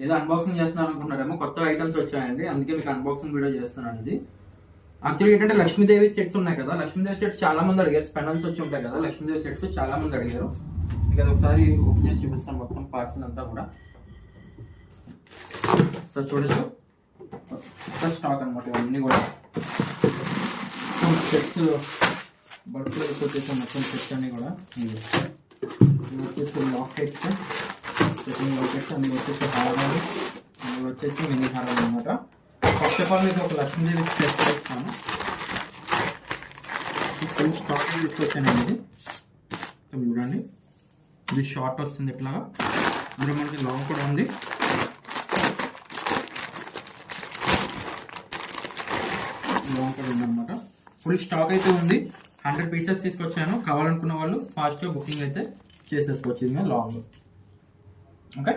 ఏదో అన్బాక్సింగ్ చేస్తున్నాను అనుకుంటున్నారేమో, కొత్త ఐటమ్స్ వచ్చాయండి, అందుకే మీకు అన్బాక్సింగ్ వీడియో చేస్తున్నాను. ఇది యాక్చువల్లీ ఏంటంటే లక్ష్మీదేవి సెట్స్ ఉన్నాయి కదా, లక్ష్మీదేవి సెట్స్ చాలా మంది అడిగారు, స్పెనల్స్ వచ్చి ఉంటాయి కదా లక్ష్మీదేవి సెట్స్ చాలా మంది అడిగారు. ఇక అది ఒకసారి ఓపెన్ చేసి చూపిస్తాను మొత్తం పార్సల్ అంతా కూడా. సో చూడొచ్చు స్టాక్ అనమాట ఇవన్నీ కూడా. సెట్స్ బర్త్డే వచ్చేసి మొత్తం సెట్స్ అన్ని కూడా. ఇవి వచ్చేసి లాకెట్స్, సెట్టింగ్ లాకెట్స్, అందులో వచ్చేసి హారాలు, అందులో వచ్చేసి మినీ హారాలు అనమాట. ఫస్ట్ ఆఫ్ ఆల్ మీకు ఒక లక్ష్మీదేవి సెట్ చేస్తాను. ఫుల్ స్టాక్ తీసుకొచ్చాను ఇది చూడండి. ఇది షార్ట్ వస్తుంది ఇట్లాగా, అందులో మనకి లాంగ్ కూడా ఉంది. లాంగ్ కూడా ఉందన్నమాట. ఫుల్ స్టాక్ అయితే ఉంది. 100 పీసెస్ తీసుకొచ్చాను. కావాలనుకున్న వాళ్ళు ఫాస్ట్గా బుకింగ్ అయితే చేసేసుకోవచ్చు. ఇది లాంగ్. ఓకే.